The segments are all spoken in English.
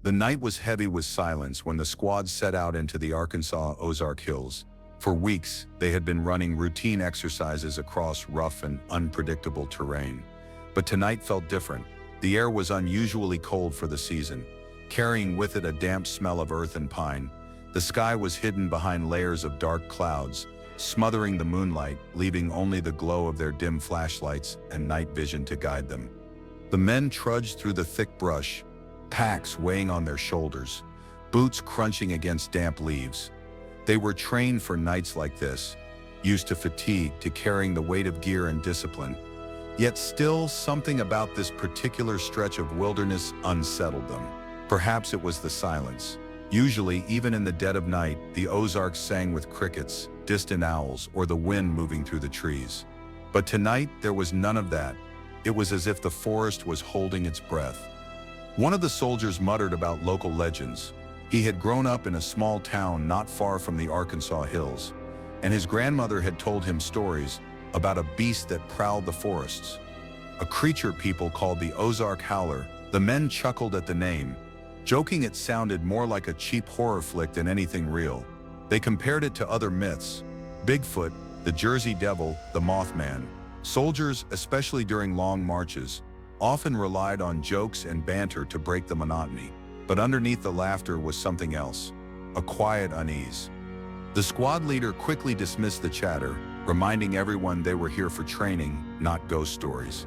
The night was heavy with silence when the squad set out into the Arkansas Ozark Hills. For weeks, they had been running routine exercises across rough and unpredictable terrain. But tonight felt different. The air was unusually cold for the season, carrying with it a damp smell of earth and pine. The sky was hidden behind layers of dark clouds, smothering the moonlight, leaving only the glow of their dim flashlights and night vision to guide them. The men trudged through the thick brush, packs weighing on their shoulders, boots crunching against damp leaves. They were trained for nights like this, used to fatigue, to carrying the weight of gear and discipline. Yet still, something about this particular stretch of wilderness unsettled them. Perhaps it was the silence. Usually, even in the dead of night, the Ozarks sang with crickets, distant owls, or the wind moving through the trees. But tonight, there was none of that. It was as if the forest was holding its breath. One of the soldiers muttered about local legends. He had grown up in a small town not far from the Arkansas hills, and his grandmother had told him stories about a beast that prowled the forests. A creature people called the Ozark Howler. The men chuckled at the name, joking it sounded more like a cheap horror flick than anything real. They compared it to other myths: Bigfoot, the Jersey Devil, the Mothman. Soldiers, especially during long marches, often relied on jokes and banter to break the monotony. But underneath the laughter was something else, a quiet unease. The squad leader quickly dismissed the chatter, reminding everyone they were here for training, not ghost stories.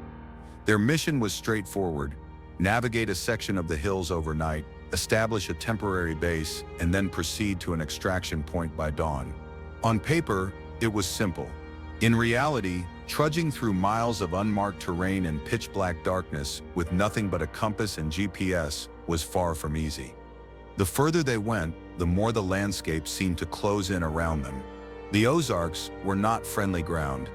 Their mission was straightforward: navigate a section of the hills overnight, establish a temporary base, and then proceed to an extraction point by dawn. On paper, it was simple. In reality, trudging through miles of unmarked terrain in pitch-black darkness with nothing but a compass and GPS was far from easy. The further they went, the more the landscape seemed to close in around them. The Ozarks were not friendly ground.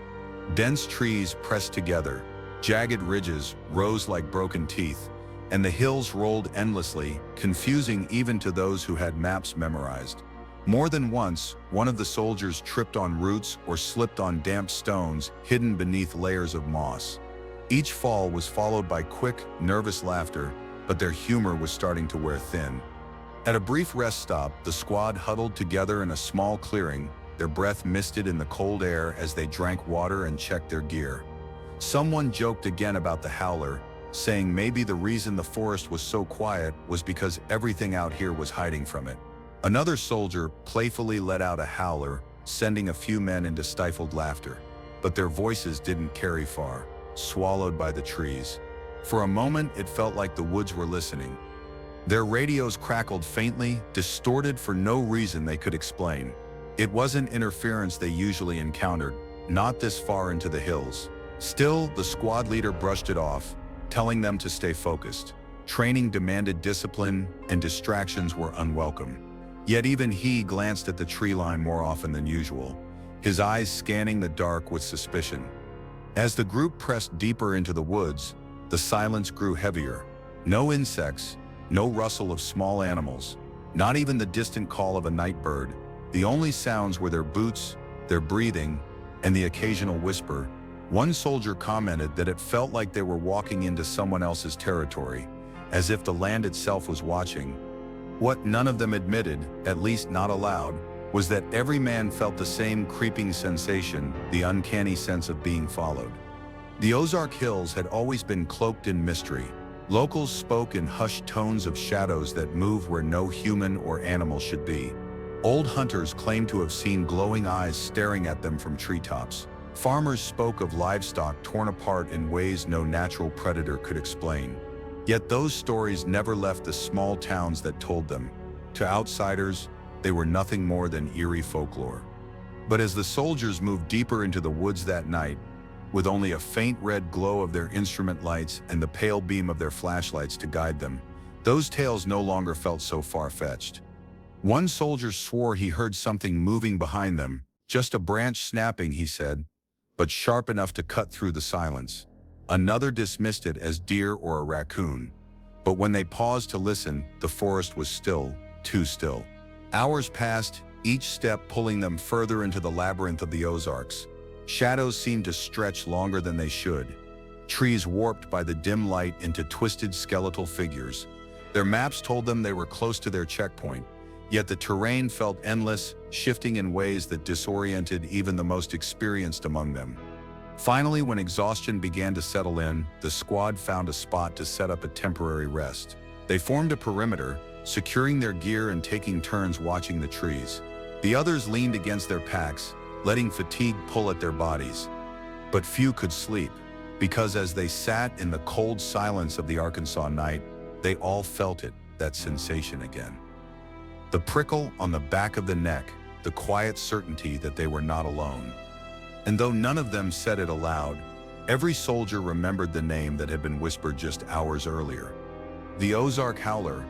Dense trees pressed together, jagged ridges rose like broken teeth, and the hills rolled endlessly, confusing even to those who had maps memorized. More than once, one of the soldiers tripped on roots or slipped on damp stones hidden beneath layers of moss. Each fall was followed by quick, nervous laughter, but their humor was starting to wear thin. At a brief rest stop, the squad huddled together in a small clearing, their breath misted in the cold air as they drank water and checked their gear. Someone joked again about the howler, saying maybe the reason the forest was so quiet was because everything out here was hiding from it. Another soldier playfully let out a howler, sending a few men into stifled laughter. But their voices didn't carry far, swallowed by the trees. For a moment, it felt like the woods were listening. Their radios crackled faintly, distorted for no reason they could explain. It wasn't interference they usually encountered, not this far into the hills. Still, the squad leader brushed it off, telling them to stay focused. Training demanded discipline, and distractions were unwelcome. Yet even he glanced at the tree line more often than usual, his eyes scanning the dark with suspicion. As the group pressed deeper into the woods, the silence grew heavier. No insects, no rustle of small animals, not even the distant call of a night bird. The only sounds were their boots, their breathing, and the occasional whisper. One soldier commented that it felt like they were walking into someone else's territory, as if the land itself was watching. What none of them admitted, at least not aloud, was that every man felt the same creeping sensation, the uncanny sense of being followed. The Ozark Hills had always been cloaked in mystery. Locals spoke in hushed tones of shadows that move where no human or animal should be. Old hunters claimed to have seen glowing eyes staring at them from treetops. Farmers spoke of livestock torn apart in ways no natural predator could explain. Yet those stories never left the small towns that told them. To outsiders, they were nothing more than eerie folklore. But as the soldiers moved deeper into the woods that night, with only a faint red glow of their instrument lights and the pale beam of their flashlights to guide them, those tales no longer felt so far-fetched. One soldier swore he heard something moving behind them, just a branch snapping, he said, but sharp enough to cut through the silence. Another dismissed it as deer or a raccoon. But when they paused to listen, the forest was still, too still. Hours passed, each step pulling them further into the labyrinth of the Ozarks. Shadows seemed to stretch longer than they should. Trees warped by the dim light into twisted skeletal figures, Their maps told them they were close to their checkpoint, yet the terrain felt endless, shifting in ways that disoriented even the most experienced among them. Finally, when exhaustion began to settle in, the squad found a spot to set up a temporary rest. They formed a perimeter, securing their gear and taking turns watching the trees. The others leaned against their packs, letting fatigue pull at their bodies. But few could sleep, because as they sat in the cold silence of the Arkansas night, they all felt it, that sensation again. The prickle on the back of the neck, the quiet certainty that they were not alone. And though none of them said it aloud, every soldier remembered the name that had been whispered just hours earlier. The Ozark Howler.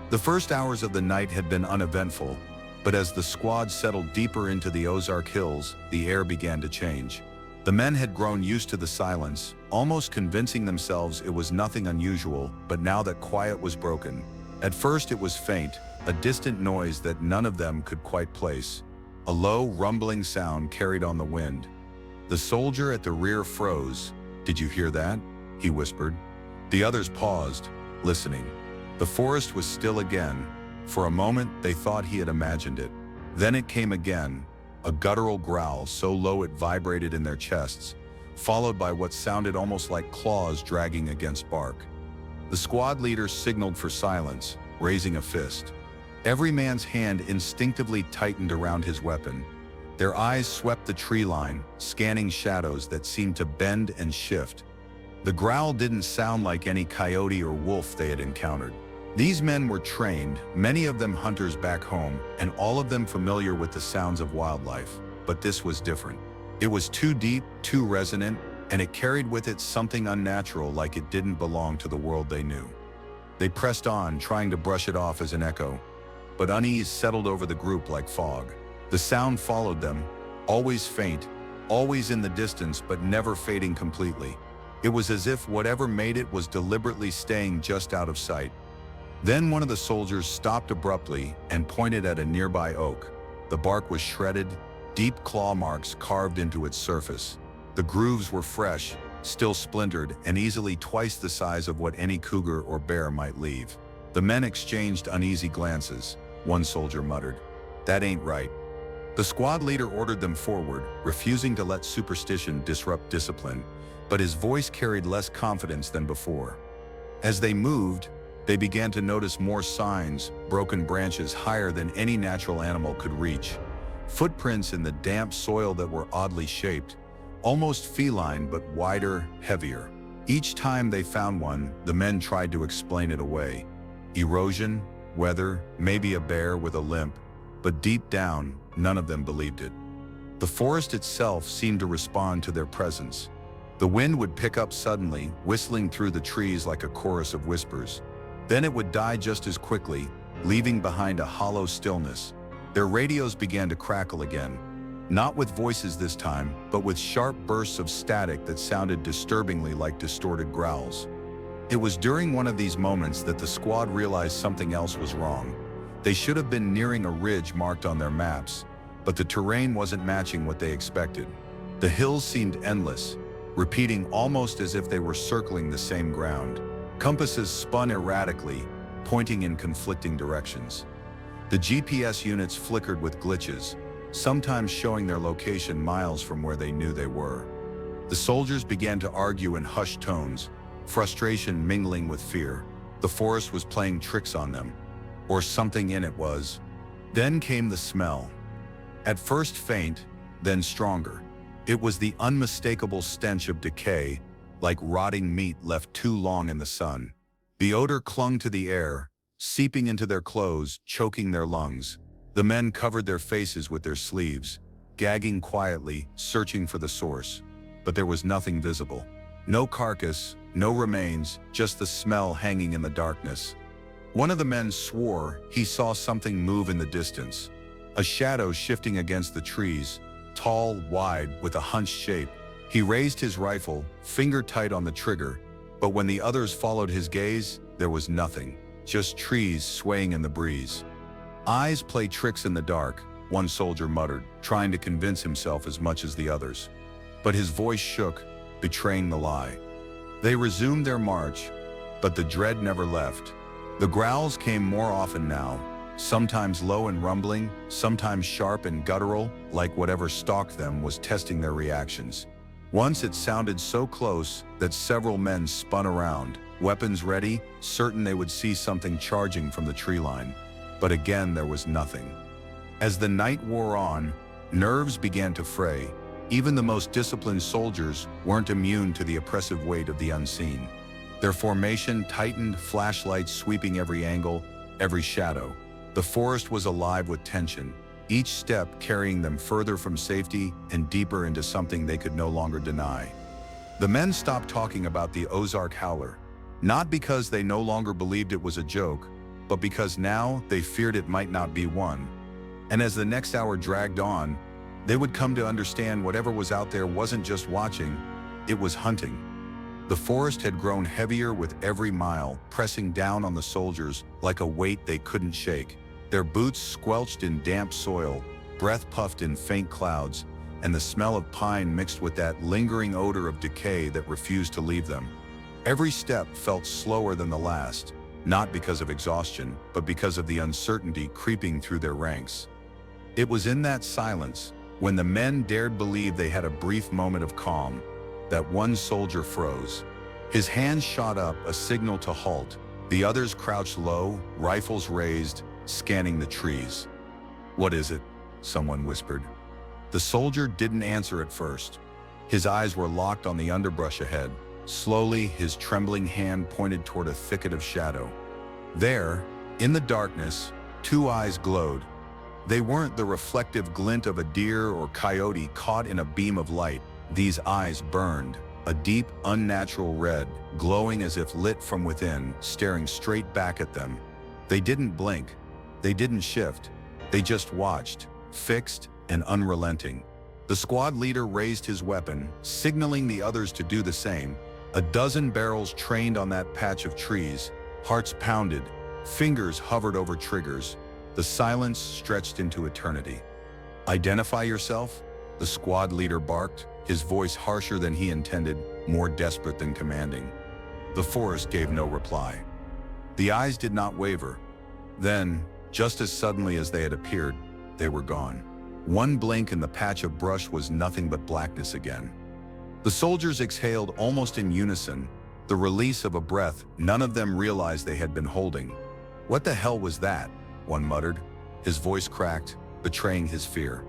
The first hours of the night had been uneventful, but as the squad settled deeper into the Ozark Hills, the air began to change. The men had grown used to the silence, almost convincing themselves it was nothing unusual, but now that quiet was broken. At first it was faint, a distant noise that none of them could quite place. A low, rumbling sound carried on the wind. The soldier at the rear froze. "Did you hear that?" he whispered. The others paused, listening. The forest was still again. For a moment, they thought he had imagined it. Then it came again, a guttural growl so low it vibrated in their chests, followed by what sounded almost like claws dragging against bark. The squad leader signaled for silence, raising a fist. Every man's hand instinctively tightened around his weapon. Their eyes swept the tree line, scanning shadows that seemed to bend and shift. The growl didn't sound like any coyote or wolf they had encountered. These men were trained, many of them hunters back home, and all of them familiar with the sounds of wildlife. But this was different. It was too deep, too resonant, and it carried with it something unnatural, like it didn't belong to the world they knew. They pressed on, trying to brush it off as an echo, but unease settled over the group like fog. The sound followed them, always faint, always in the distance, but never fading completely. It was as if whatever made it was deliberately staying just out of sight. Then one of the soldiers stopped abruptly and pointed at a nearby oak. The bark was shredded, deep claw marks carved into its surface. The grooves were fresh, still splintered, and easily twice the size of what any cougar or bear might leave. The men exchanged uneasy glances. One soldier muttered, "That ain't right." The squad leader ordered them forward, refusing to let superstition disrupt discipline, but his voice carried less confidence than before. As they moved, they began to notice more signs, broken branches higher than any natural animal could reach, footprints in the damp soil that were oddly shaped, almost feline but wider, heavier. Each time they found one, the men tried to explain it away. Erosion, weather, maybe a bear with a limp, but deep down, none of them believed it. The forest itself seemed to respond to their presence. The wind would pick up suddenly, whistling through the trees like a chorus of whispers. Then it would die just as quickly, leaving behind a hollow stillness. Their radios began to crackle again, not with voices this time, but with sharp bursts of static that sounded disturbingly like distorted growls. It was during one of these moments that the squad realized something else was wrong. They should have been nearing a ridge marked on their maps, but the terrain wasn't matching what they expected. The hills seemed endless, repeating almost as if they were circling the same ground. Compasses spun erratically, pointing in conflicting directions. The GPS units flickered with glitches, sometimes showing their location miles from where they knew they were. The soldiers began to argue in hushed tones, frustration mingling with fear. The forest was playing tricks on them, or something in it was. Then came the smell. At first faint, then stronger. It was the unmistakable stench of decay, like rotting meat left too long in the sun. The odor clung to the air, seeping into their clothes, choking their lungs. The men covered their faces with their sleeves, gagging quietly, searching for the source. But there was nothing visible. No carcass, no remains, just the smell hanging in the darkness. One of the men swore he saw something move in the distance, a shadow shifting against the trees, tall, wide, with a hunched shape. He raised his rifle, finger tight on the trigger, but when the others followed his gaze, there was nothing, just trees swaying in the breeze. "Eyes play tricks in the dark," one soldier muttered, trying to convince himself as much as the others. But his voice shook, betraying the lie. They resumed their march, but the dread never left. The growls came more often now, sometimes low and rumbling, sometimes sharp and guttural, like whatever stalked them was testing their reactions. Once it sounded so close that several men spun around, weapons ready, certain they would see something charging from the tree line. But again, there was nothing. As the night wore on, nerves began to fray. Even the most disciplined soldiers weren't immune to the oppressive weight of the unseen. Their formation tightened, flashlights sweeping every angle, every shadow. The forest was alive with tension, each step carrying them further from safety and deeper into something they could no longer deny. The men stopped talking about the Ozark Howler, not because they no longer believed it was a joke, but because now they feared it might not be one. And as the next hour dragged on, they would come to understand whatever was out there wasn't just watching, it was hunting. The forest had grown heavier with every mile, pressing down on the soldiers like a weight they couldn't shake. Their boots squelched in damp soil, breath puffed in faint clouds, and the smell of pine mixed with that lingering odor of decay that refused to leave them. Every step felt slower than the last, not because of exhaustion, but because of the uncertainty creeping through their ranks. It was in that silence, when the men dared believe they had a brief moment of calm, that one soldier froze. His hand shot up, a signal to halt. The others crouched low, rifles raised, scanning the trees. "What is it?" someone whispered. The soldier didn't answer at first. His eyes were locked on the underbrush ahead. Slowly, his trembling hand pointed toward a thicket of shadow. There, in the darkness, two eyes glowed. They weren't the reflective glint of a deer or coyote caught in a beam of light. These eyes burned, a deep, unnatural red, glowing as if lit from within, staring straight back at them. They didn't blink. They didn't shift. They just watched, fixed and unrelenting. The squad leader raised his weapon, signaling the others to do the same. A dozen barrels trained on that patch of trees, hearts pounded, fingers hovered over triggers. The silence stretched into eternity. "Identify yourself?" the squad leader barked, his voice harsher than he intended, more desperate than commanding. The forest gave no reply. The eyes did not waver. Then, just as suddenly as they had appeared, they were gone. One blink and the patch of brush was nothing but blackness again. The soldiers exhaled almost in unison, the release of a breath none of them realized they had been holding. "What the hell was that?" one muttered, his voice cracked, betraying his fear.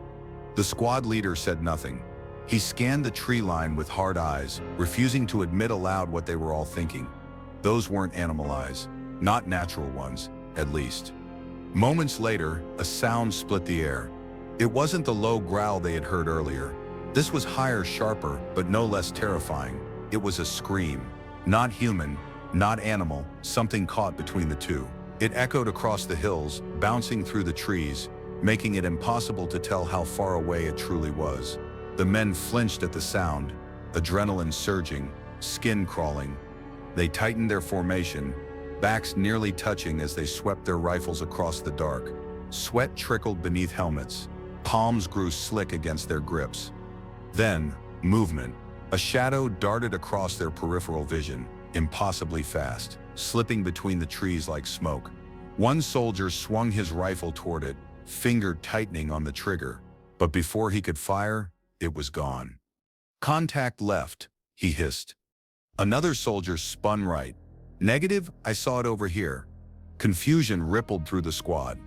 The squad leader said nothing. He scanned the tree line with hard eyes, refusing to admit aloud what they were all thinking. Those weren't animal eyes, not natural ones, at least. Moments later, a sound split the air. It wasn't the low growl they had heard earlier. This was higher, sharper, but no less terrifying. It was a scream. Not human, not animal, something caught between the two. It echoed across the hills, bouncing through the trees, making it impossible to tell how far away it truly was. The men flinched at the sound, adrenaline surging, skin crawling. They tightened their formation, backs nearly touching as they swept their rifles across the dark. Sweat trickled beneath helmets. Palms grew slick against their grips. Then, movement. A shadow darted across their peripheral vision, impossibly fast, slipping between the trees like smoke. One soldier swung his rifle toward it, finger tightening on the trigger. But before he could fire, it was gone. "Contact left," he hissed. Another soldier spun right. "Negative, I saw it over here." Confusion rippled through the squad.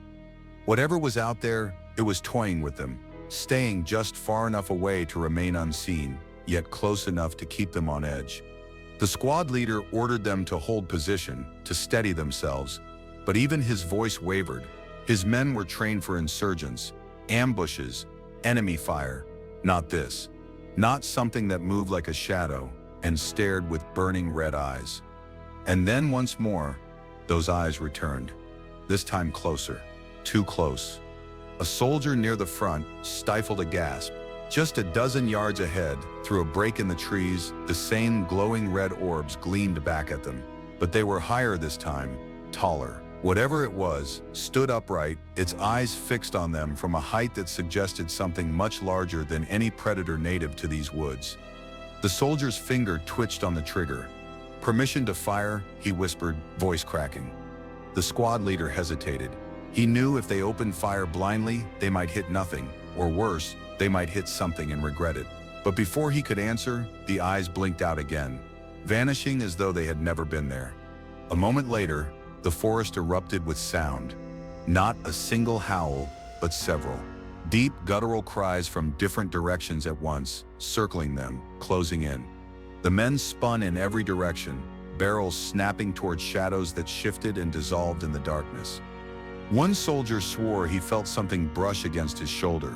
Whatever was out there, it was toying with them, staying just far enough away to remain unseen, yet close enough to keep them on edge. The squad leader ordered them to hold position, to steady themselves, but even his voice wavered. His men were trained for insurgents, ambushes, enemy fire. Not this. Not something that moved like a shadow and stared with burning red eyes. And then once more, those eyes returned. This time closer. Too close. A soldier near the front stifled a gasp. Just a dozen yards ahead, through a break in the trees, the same glowing red orbs gleamed back at them. But they were higher this time, taller. Whatever it was, stood upright, its eyes fixed on them from a height that suggested something much larger than any predator native to these woods. The soldier's finger twitched on the trigger. "Permission to fire," he whispered, voice cracking. The squad leader hesitated. He knew if they opened fire blindly, they might hit nothing, or worse, they might hit something and regret it. But before he could answer, the eyes blinked out again, vanishing as though they had never been there. A moment later, the forest erupted with sound. Not a single howl, but several. Deep, guttural cries from different directions at once, circling them, closing in. The men spun in every direction, barrels snapping towards shadows that shifted and dissolved in the darkness. One soldier swore he felt something brush against his shoulder,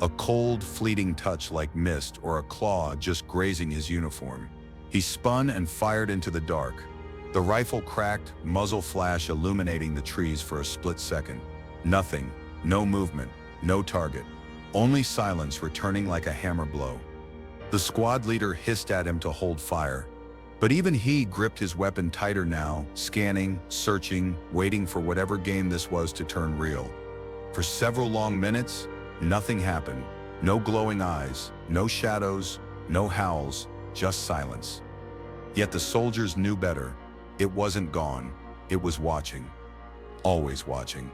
a cold, fleeting touch like mist or a claw just grazing his uniform. He spun and fired into the dark. The rifle cracked, muzzle flash illuminating the trees for a split second. Nothing, no movement, no target, only silence returning like a hammer blow. The squad leader hissed at him to hold fire, but even he gripped his weapon tighter now, scanning, searching, waiting for whatever game this was to turn real. For several long minutes, nothing happened. No glowing eyes, no shadows, no howls, just silence. Yet the soldiers knew better. It wasn't gone. It was watching. Always watching.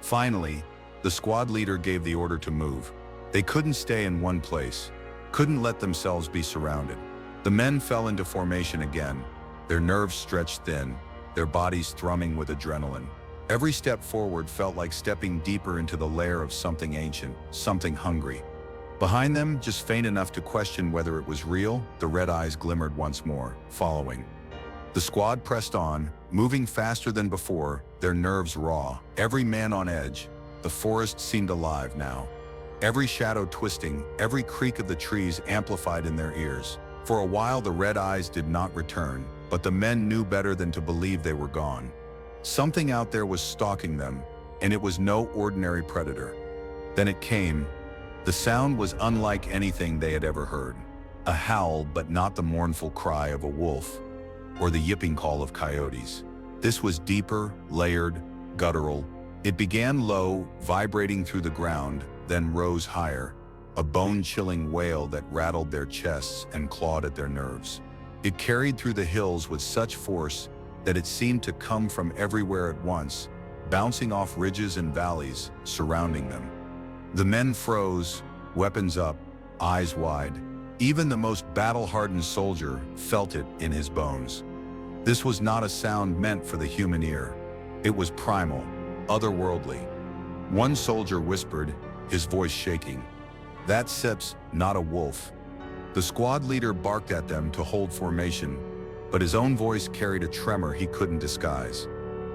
Finally, the squad leader gave the order to move. They couldn't stay in one place, couldn't let themselves be surrounded. The men fell into formation again, their nerves stretched thin, their bodies thrumming with adrenaline. Every step forward felt like stepping deeper into the lair of something ancient, something hungry. Behind them, just faint enough to question whether it was real, the red eyes glimmered once more, following. The squad pressed on, moving faster than before, their nerves raw, every man on edge. The forest seemed alive now. Every shadow twisting, every creak of the trees amplified in their ears. For a while the red eyes did not return, but the men knew better than to believe they were gone. Something out there was stalking them, and it was no ordinary predator. Then it came. The sound was unlike anything they had ever heard. A howl, but not the mournful cry of a wolf, or the yipping call of coyotes. This was deeper, layered, guttural. It began low, vibrating through the ground, then rose higher, a bone-chilling wail that rattled their chests and clawed at their nerves. It carried through the hills with such force that it seemed to come from everywhere at once, bouncing off ridges and valleys surrounding them. The men froze, weapons up, eyes wide. Even the most battle-hardened soldier felt it in his bones. This was not a sound meant for the human ear. It was primal, otherworldly. One soldier whispered, his voice shaking, "That's not a wolf." The squad leader barked at them to hold formation, but his own voice carried a tremor he couldn't disguise.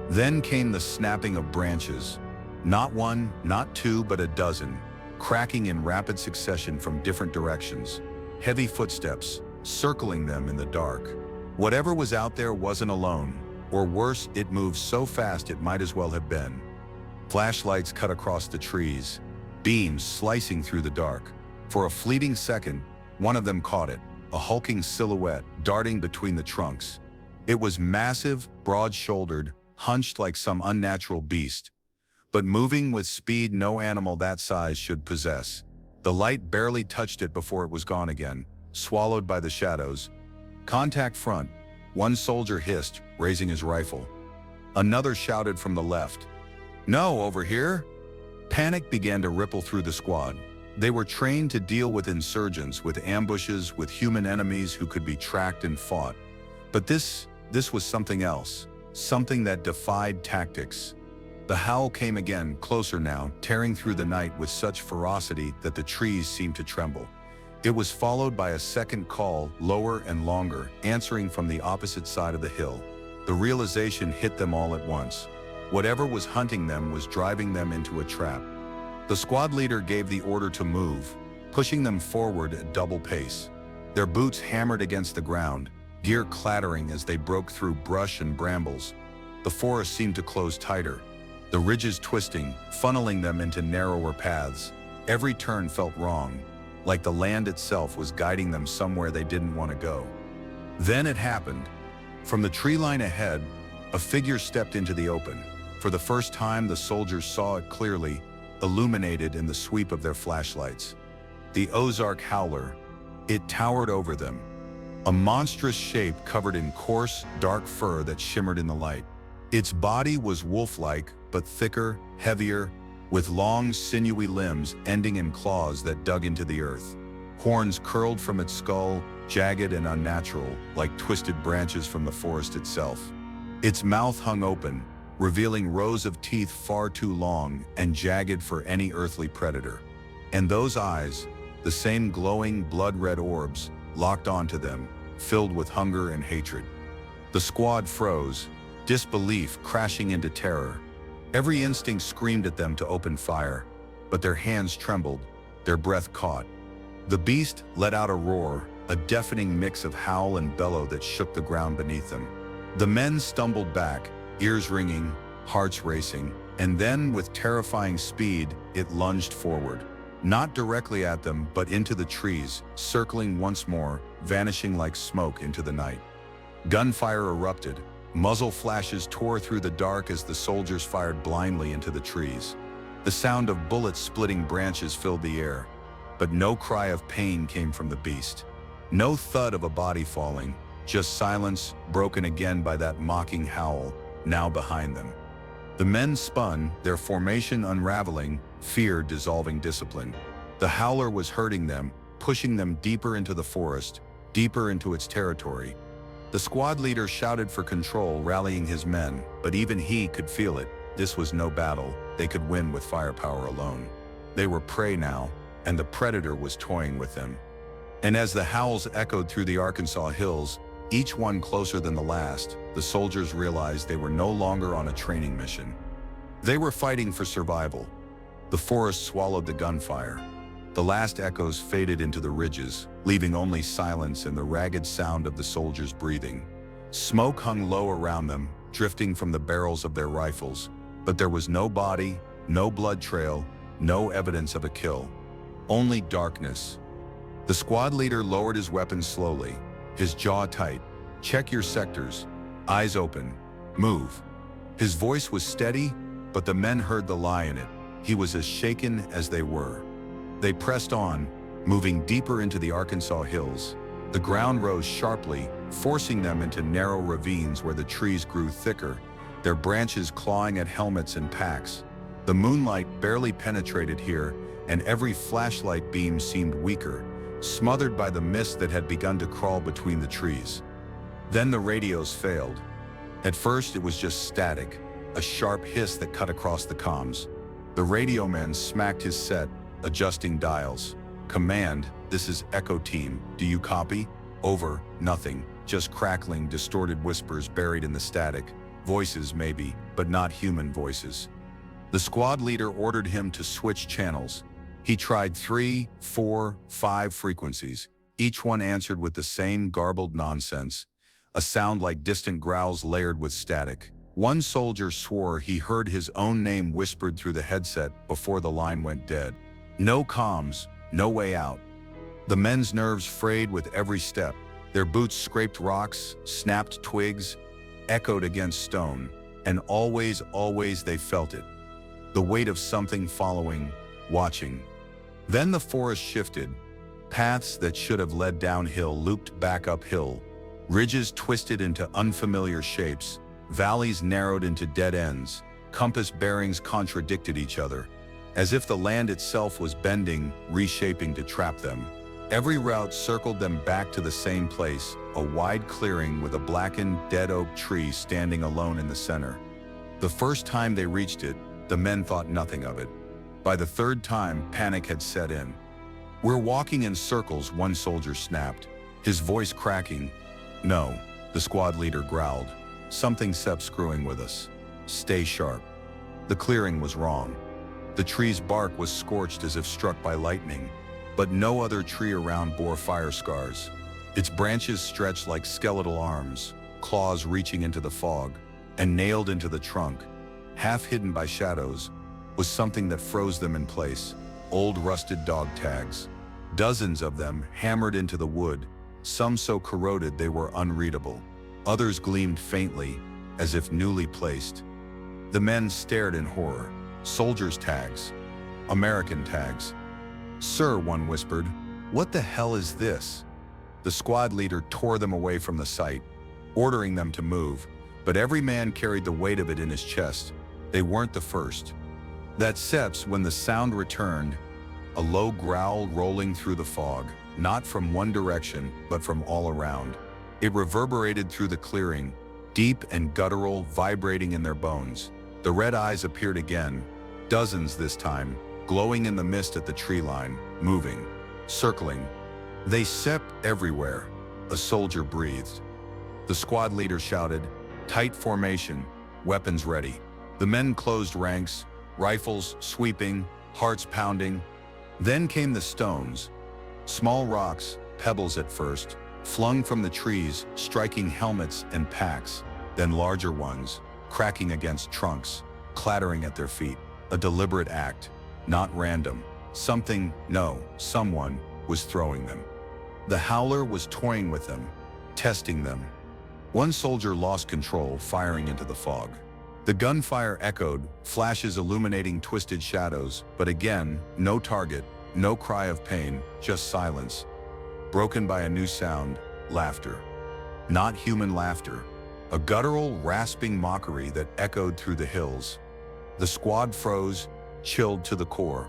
Then came the snapping of branches. Not one, not two, but a dozen, cracking in rapid succession from different directions. Heavy footsteps, circling them in the dark. Whatever was out there wasn't alone, or worse, it moved so fast it might as well have been. Flashlights cut across the trees, beams slicing through the dark. For a fleeting second, one of them caught it, a hulking silhouette darting between the trunks. It was massive, broad-shouldered, hunched like some unnatural beast, but moving with speed no animal that size should possess. The light barely touched it before it was gone again, swallowed by the shadows. "Contact front," one soldier hissed, raising his rifle. Another shouted from the left. "No, over here!" Panic began to ripple through the squad. They were trained to deal with insurgents, with ambushes, with human enemies who could be tracked and fought. But this was something else, something that defied tactics. The howl came again, closer now, tearing through the night with such ferocity that the trees seemed to tremble. It was followed by a second call, lower and longer, answering from the opposite side of the hill. The realization hit them all at once. Whatever was hunting them was driving them into a trap. The squad leader gave the order to move, pushing them forward at double pace. Their boots hammered against the ground, gear clattering as they broke through brush and brambles. The forest seemed to close tighter, the ridges twisting, funneling them into narrower paths. Every turn felt wrong, like the land itself was guiding them somewhere they didn't want to go. Then it happened. From the tree line ahead, a figure stepped into the open. For the first time, the soldiers saw it clearly, illuminated in the sweep of their flashlights. The Ozark Howler. It towered over them, a monstrous shape covered in coarse, dark fur that shimmered in the light. Its body was wolf-like, but thicker, heavier, with long, sinewy limbs ending in claws that dug into the earth. Horns curled from its skull, jagged and unnatural, like twisted branches from the forest itself. Its mouth hung open, revealing rows of teeth far too long and jagged for any earthly predator. And those eyes, the same glowing blood-red orbs, locked onto them, filled with hunger and hatred. The squad froze, disbelief crashing into terror. Every instinct screamed at them to open fire, but their hands trembled, their breath caught. The beast let out a roar, a deafening mix of howl and bellow that shook the ground beneath them. The men stumbled back, ears ringing, hearts racing, and then, with terrifying speed, it lunged forward. Not directly at them, but into the trees, circling once more, vanishing like smoke into the night. Gunfire erupted. Muzzle flashes tore through the dark as the soldiers fired blindly into the trees. The sound of bullets splitting branches filled the air, but no cry of pain came from the beast. No thud of a body falling, just silence, broken again by that mocking howl, now behind them. The men spun, their formation unraveling, fear dissolving discipline. The howler was hurting them, pushing them deeper into the forest, deeper into its territory. The squad leader shouted for control, rallying his men, but even he could feel it. This was no battle they could win with firepower alone. They were prey now, and the predator was toying with them. And as the howls echoed through the Arkansas hills, each one closer than the last, the soldiers realized they were no longer on a training mission. They were fighting for survival. The forest swallowed the gunfire. The last echoes faded into the ridges, leaving only silence and the ragged sound of the soldiers' breathing. Smoke hung low around them, drifting from the barrels of their rifles, but there was no body, no blood trail, no evidence of a kill. Only darkness. The squad leader lowered his weapon slowly, his jaw tight. "Check your sectors. Eyes open. Move." His voice was steady, but the men heard the lie in it. He was as shaken as they were. They pressed on, moving deeper into the Arkansas hills. The ground rose sharply, forcing them into narrow ravines where the trees grew thicker, their branches clawing at helmets and packs. The moonlight barely penetrated here, and every flashlight beam seemed weaker, smothered by the mist that had begun to crawl between the trees. Then the radios failed. At first it was just static, a sharp hiss that cut across the comms. The radio man smacked his set, adjusting dials. "Command, this is Echo Team. Do you copy?" "Over." "Nothing." Just crackling, distorted whispers buried in the static. Voices maybe, but not human voices. The squad leader ordered him to switch channels. He tried 3, 4, 5 frequencies. Each one answered with the same garbled nonsense, a sound like distant growls layered with static. One soldier swore he heard his own name whispered through the headset before the line went dead. No comms, no way out. The men's nerves frayed with every step. Their boots scraped rocks, snapped twigs, echoed against stone, and always they felt it. The weight of something following, watching. Then the forest shifted. Paths that should have led downhill looped back uphill. Ridges twisted into unfamiliar shapes. Valleys narrowed into dead ends. Compass bearings contradicted each other, as if the land itself was bending, reshaping to trap them. Every route circled them back to the same place, a wide clearing with a blackened, dead oak tree standing alone in the center. The first time they reached it, the men thought nothing of it. By the third time, panic had set in. "We're walking in circles," one soldier snapped, his voice cracking. "No," the squad leader growled. "Something's up screwing with us. Stay sharp." The clearing was wrong. The tree's bark was scorched as if struck by lightning, but no other tree around bore fire scars. Its branches stretched like skeletal arms, claws reaching into the fog, and nailed into the trunk, half hidden by shadows, was something that froze them in place. Old rusted dog tags. Dozens of them hammered into the wood, some so corroded they were unreadable. Others gleamed faintly, as if newly placed. The men stared in horror. Soldiers' tags. American tags. "Sir," one whispered, "what the hell is this?" The squad leader tore them away from the site, ordering them to move, but every man carried the weight of it in his chest. They weren't the first. That seps when the sound returned, a low growl rolling through the fog, not from one direction, but from all around. It reverberated through the clearing, deep and guttural, vibrating in their bones. The red eyes appeared again, dozens this time, glowing in the mist at the tree line, moving, circling. They seeped everywhere. A soldier breathed. The squad leader shouted, "Tight formation, weapons ready." The men closed ranks, rifles sweeping, hearts pounding. Then came the stones. Small rocks, pebbles at first, flung from the trees, striking helmets and packs, then larger ones, cracking against trunks, clattering at their feet. A deliberate act, not random. Someone was throwing them. The howler was toying with them, testing them. One soldier lost control, firing into the fog. The gunfire echoed, flashes illuminating twisted shadows, but again, no target, no cry of pain, just silence, broken by a new sound, laughter. Not human laughter, a guttural, rasping mockery that echoed through the hills. The squad froze, chilled to the core.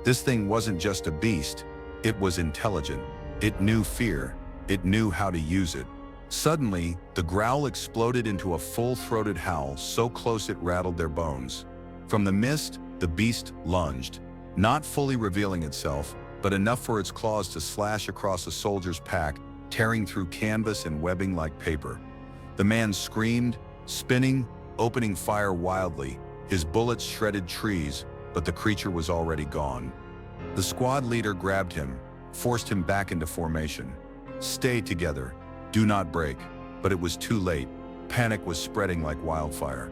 This thing wasn't just a beast, it was intelligent. It knew fear, it knew how to use it. Suddenly, the growl exploded into a full-throated howl so close it rattled their bones. From the mist, the beast lunged, not fully revealing itself, but enough for its claws to slash across a soldier's pack, tearing through canvas and webbing like paper. The man screamed, spinning, opening fire wildly. His bullets shredded trees, but the creature was already gone. The squad leader grabbed him, forced him back into formation. "Stay together. Do not break." But it was too late. Panic was spreading like wildfire.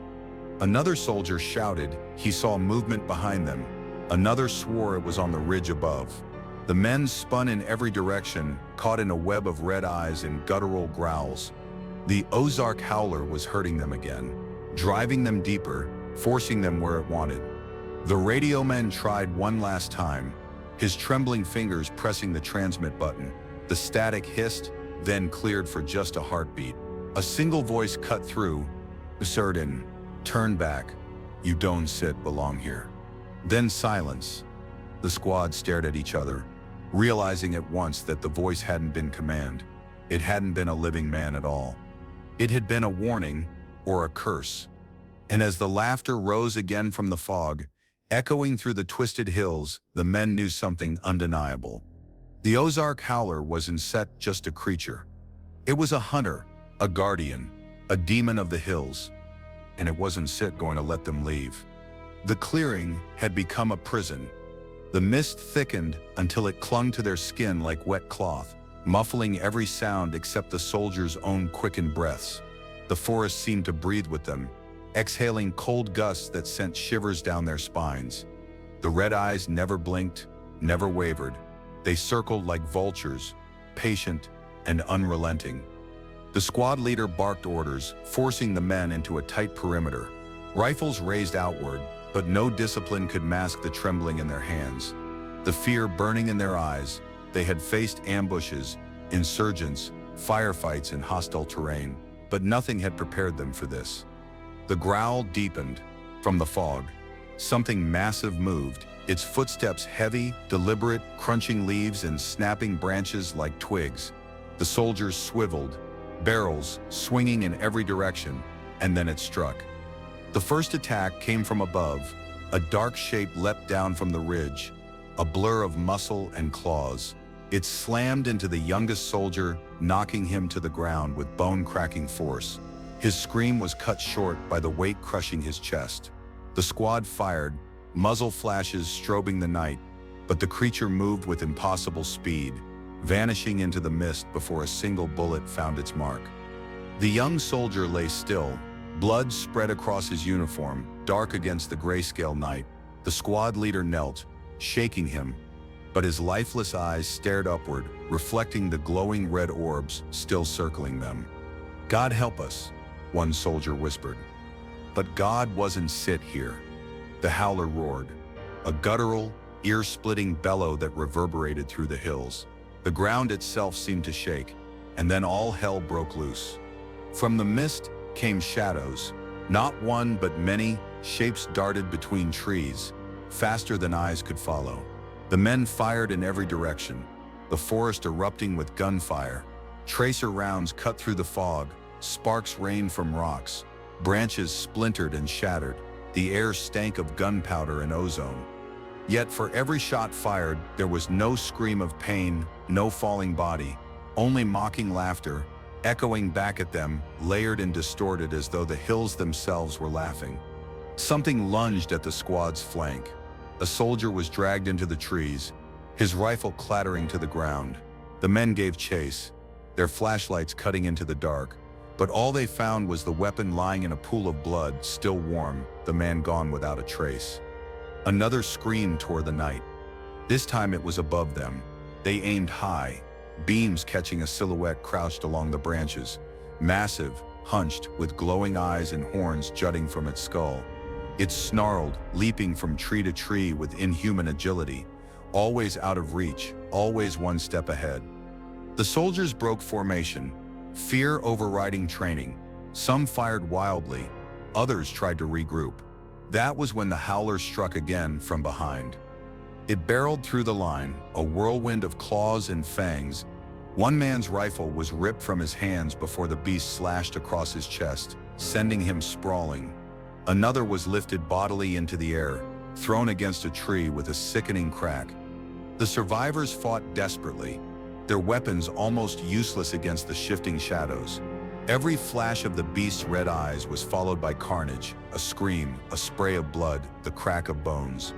Another soldier shouted he saw movement behind them. Another swore it was on the ridge above. The men spun in every direction, caught in a web of red eyes and guttural growls. The Ozark Howler was hurting them again, driving them deeper, forcing them where it wanted. The radio man tried one last time, his trembling fingers pressing the transmit button. The static hissed, then cleared for just a heartbeat. A single voice cut through. "Certain, turn back. You don't belong here." Then silence. The squad stared at each other, realizing at once that the voice hadn't been command. It hadn't been a living man at all. It had been a warning or a curse. And as the laughter rose again from the fog, echoing through the twisted hills, the men knew something undeniable. The Ozark Howler wasn't just a creature. It was a hunter, a guardian, a demon of the hills. And it wasn't going to let them leave. The clearing had become a prison. The mist thickened until it clung to their skin like wet cloth, muffling every sound except the soldiers' own quickened breaths. The forest seemed to breathe with them, exhaling cold gusts that sent shivers down their spines. The red eyes never blinked, never wavered. They circled like vultures, patient and unrelenting. The squad leader barked orders, forcing the men into a tight perimeter. Rifles raised outward, but no discipline could mask the trembling in their hands. The fear burning in their eyes, they had faced ambushes, insurgents, firefights in hostile terrain, but nothing had prepared them for this. The growl deepened. From the fog, something massive moved, its footsteps heavy, deliberate, crunching leaves and snapping branches like twigs. The soldiers swiveled, barrels swinging in every direction, and then it struck. The first attack came from above. A dark shape leapt down from the ridge, a blur of muscle and claws. It slammed into the youngest soldier, knocking him to the ground with bone-cracking force. His scream was cut short by the weight crushing his chest. The squad fired, muzzle flashes strobing the night, but the creature moved with impossible speed, vanishing into the mist before a single bullet found its mark. The young soldier lay still, blood spread across his uniform, dark against the grayscale night. The squad leader knelt, shaking him, but his lifeless eyes stared upward, reflecting the glowing red orbs still circling them. "God help us," one soldier whispered. But God wasn't here. The howler roared, a guttural, ear-splitting bellow that reverberated through the hills. The ground itself seemed to shake, and then all hell broke loose. From the mist came shadows. Not one, but many shapes darted between trees, faster than eyes could follow. The men fired in every direction, the forest erupting with gunfire. Tracer rounds cut through the fog, sparks rained from rocks, branches splintered and shattered. The air stank of gunpowder and ozone. Yet for every shot fired, there was no scream of pain, no falling body, only mocking laughter, echoing back at them, layered and distorted as though the hills themselves were laughing. Something lunged at the squad's flank. A soldier was dragged into the trees, his rifle clattering to the ground. The men gave chase, their flashlights cutting into the dark, but all they found was the weapon lying in a pool of blood, still warm, the man gone without a trace. Another scream tore the night. This time it was above them. They aimed high, beams catching a silhouette crouched along the branches, massive, hunched, with glowing eyes and horns jutting from its skull. It snarled, leaping from tree to tree with inhuman agility, always out of reach, always one step ahead. The soldiers broke formation, fear overriding training. Some fired wildly, others tried to regroup. That was when the howler struck again from behind. It barreled through the line, a whirlwind of claws and fangs. One man's rifle was ripped from his hands before the beast slashed across his chest, sending him sprawling. Another was lifted bodily into the air, thrown against a tree with a sickening crack. The survivors fought desperately, their weapons almost useless against the shifting shadows. Every flash of the beast's red eyes was followed by carnage, a scream, a spray of blood, the crack of bones.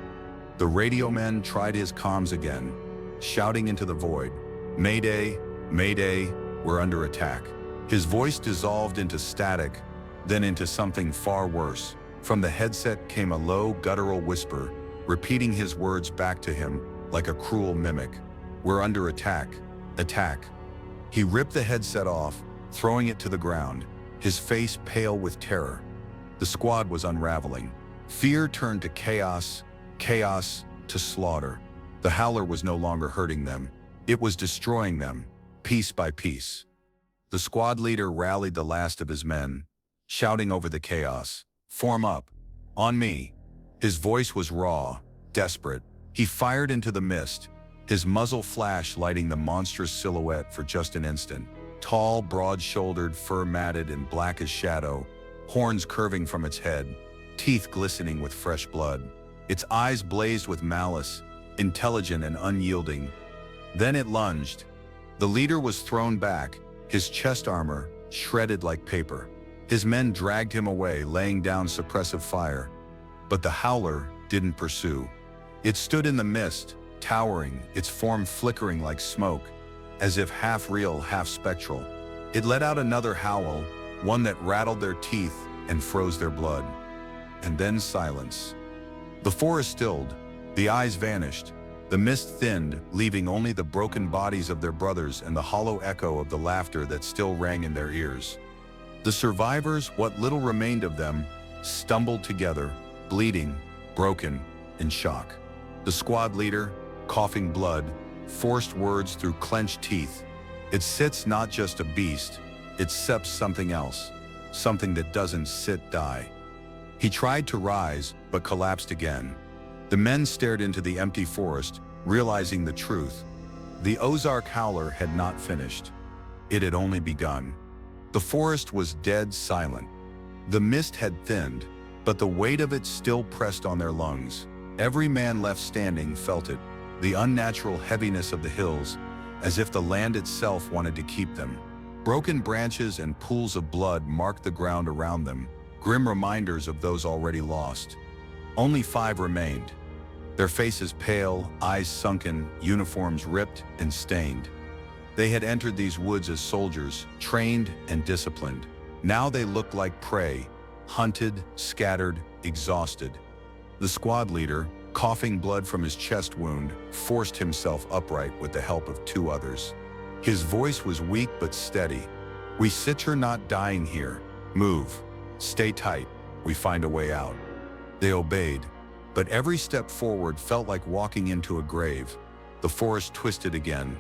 The radio man tried his comms again, shouting into the void, "Mayday, Mayday, we're under attack." His voice dissolved into static, then into something far worse. From the headset came a low, guttural whisper, repeating his words back to him like a cruel mimic. "We're under attack. Attack." He ripped the headset off, throwing it to the ground, his face pale with terror. The squad was unraveling. Fear turned to chaos, chaos to slaughter. The howler was no longer hurting them. It was destroying them, piece by piece. The squad leader rallied the last of his men, shouting over the chaos, "Form up. On me." His voice was raw, desperate. He fired into the mist, his muzzle flash lighting the monstrous silhouette for just an instant. Tall, broad-shouldered, fur-matted and black as shadow, horns curving from its head, teeth glistening with fresh blood. Its eyes blazed with malice, intelligent and unyielding. Then it lunged. The leader was thrown back, his chest armor shredded like paper. His men dragged him away, laying down suppressive fire. But the howler didn't pursue. It stood in the mist, towering, its form flickering like smoke, as if half real, half spectral. It let out another howl, one that rattled their teeth and froze their blood. And then silence. The forest stilled, the eyes vanished, the mist thinned, leaving only the broken bodies of their brothers and the hollow echo of the laughter that still rang in their ears. The survivors, what little remained of them, stumbled together, bleeding, broken, in shock. The squad leader, coughing blood, forced words through clenched teeth. "It sits not just a beast, it sips something else, something that doesn't sit, die." He tried to rise, but collapsed again. The men stared into the empty forest, realizing the truth. The Ozark Howler had not finished. It had only begun. The forest was dead silent. The mist had thinned, but the weight of it still pressed on their lungs. Every man left standing felt it, the unnatural heaviness of the hills, as if the land itself wanted to keep them. Broken branches and pools of blood marked the ground around them, grim reminders of those already lost. Only 5 remained, their faces pale, eyes sunken, uniforms ripped and stained. They had entered these woods as soldiers, trained and disciplined. Now they looked like prey, hunted, scattered, exhausted. The squad leader, coughing blood from his chest wound, forced himself upright with the help of 2 others. His voice was weak but steady. "We sit here not dying here. Move. Stay tight. We find a way out." They obeyed, but every step forward felt like walking into a grave. The forest twisted again,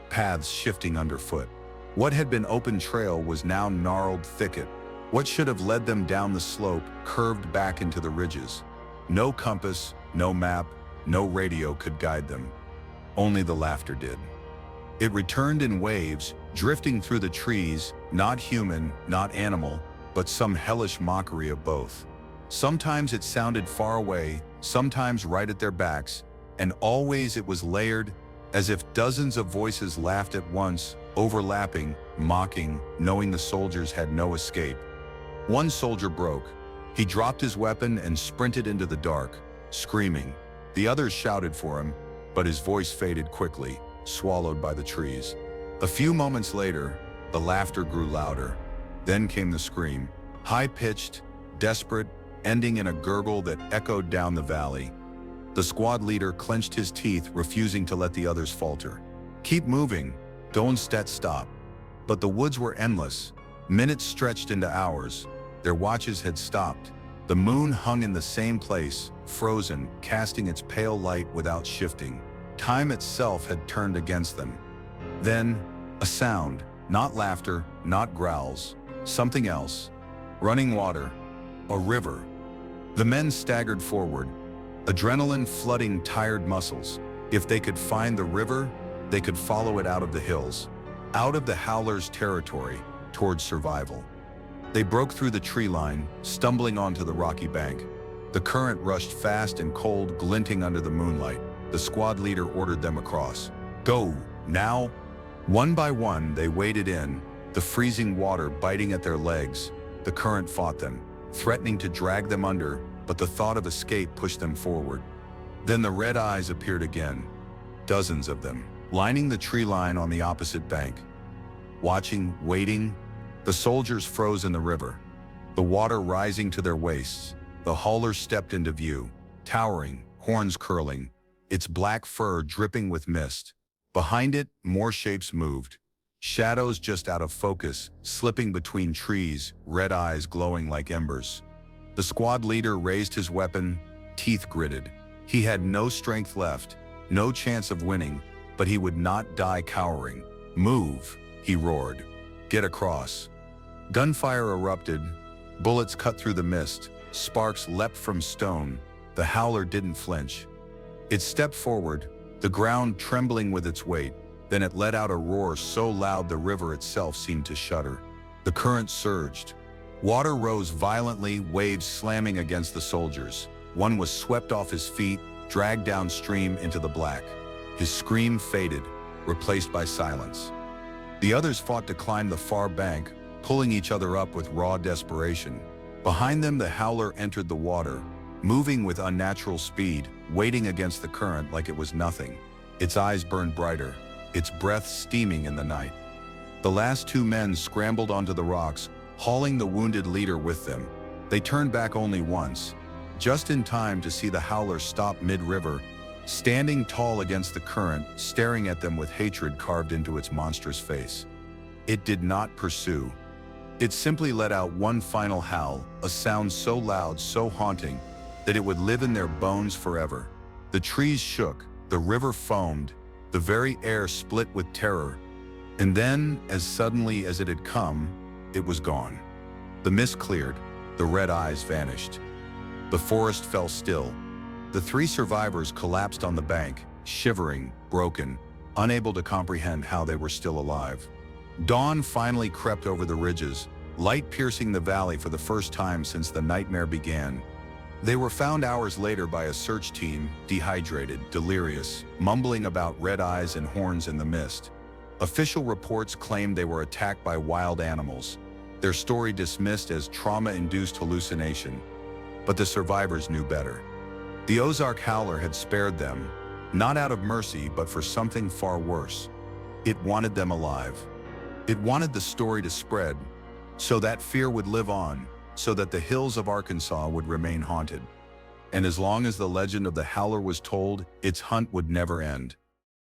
paths shifting underfoot. What had been open trail was now gnarled thicket, What should have led them down the slope curved back into the ridges. No compass, no map, no radio could guide them. Only the laughter did. It returned in waves, drifting through the trees, not human, not animal, but some hellish mockery of both. Sometimes it sounded far away, sometimes right at their backs, and always it was layered, as if dozens of voices laughed at once, overlapping, mocking, knowing the soldiers had no escape. One soldier broke. He dropped his weapon and sprinted into the dark, screaming. The others shouted for him, but his voice faded quickly, swallowed by the trees. A few moments later, the laughter grew louder. Then came the scream, high-pitched, desperate, ending in a gurgle that echoed down the valley. The squad leader clenched his teeth, refusing to let the others falter. Keep moving, don't stop. But the woods were endless. Minutes stretched into hours. Their watches had stopped. The moon hung in the same place, frozen, casting its pale light without shifting. Time itself had turned against them. Then, a sound, not laughter, not growls, something else. Running water. A river. The men staggered forward, adrenaline flooding tired muscles. If they could find the river, they could follow it out of the hills, out of the Howler's territory, towards survival. They broke through the tree line, stumbling onto the rocky bank. The current rushed fast and cold, glinting under the moonlight. The squad leader ordered them across. Go, now! One by one, they waded in, the freezing water biting at their legs. The current fought them, threatening to drag them under, but the thought of escape pushed them forward. Then the red eyes appeared again, dozens of them, lining the tree line on the opposite bank. Watching, waiting, the soldiers froze in the river, the water rising to their waists. The hauler stepped into view, towering, horns curling, its black fur dripping with mist. Behind it, more shapes moved, shadows just out of focus, slipping between trees, red eyes glowing like embers. The squad leader raised his weapon, teeth gritted. He had no strength left, no chance of winning, but he would not die cowering. Move, he roared. Get across. Gunfire erupted, bullets cut through the mist, sparks leapt from stone. The howler didn't flinch. It stepped forward, the ground trembling with its weight. Then it let out a roar so loud the river itself seemed to shudder. The current surged. Water rose violently, waves slamming against the soldiers. One was swept off his feet, dragged downstream into the black. His scream faded, replaced by silence. The others fought to climb the far bank, pulling each other up with raw desperation. Behind them, the howler entered the water, moving with unnatural speed, wading against the current like it was nothing. Its eyes burned brighter, its breath steaming in the night. The last two men scrambled onto the rocks, hauling the wounded leader with them. They turned back only once, just in time to see the howler stop mid-river, standing tall against the current, staring at them with hatred carved into its monstrous face. It did not pursue. It simply let out one final howl, a sound so loud, so haunting, that it would live in their bones forever. The trees shook, the river foamed, the very air split with terror. And then, as suddenly as it had come, it was gone. The mist cleared, the red eyes vanished. The forest fell still. The three survivors collapsed on the bank, shivering, broken, unable to comprehend how they were still alive. Dawn finally crept over the ridges, light piercing the valley for the first time since the nightmare began. They were found hours later by a search team, dehydrated, delirious, mumbling about red eyes and horns in the mist. Official reports claimed they were attacked by wild animals, their story dismissed as trauma-induced hallucination. But the survivors knew better. The Ozark Howler had spared them, not out of mercy but for something far worse. It wanted them alive. It wanted the story to spread, so that fear would live on, so that the hills of Arkansas would remain haunted. And as long as the legend of the Howler was told, its hunt would never end.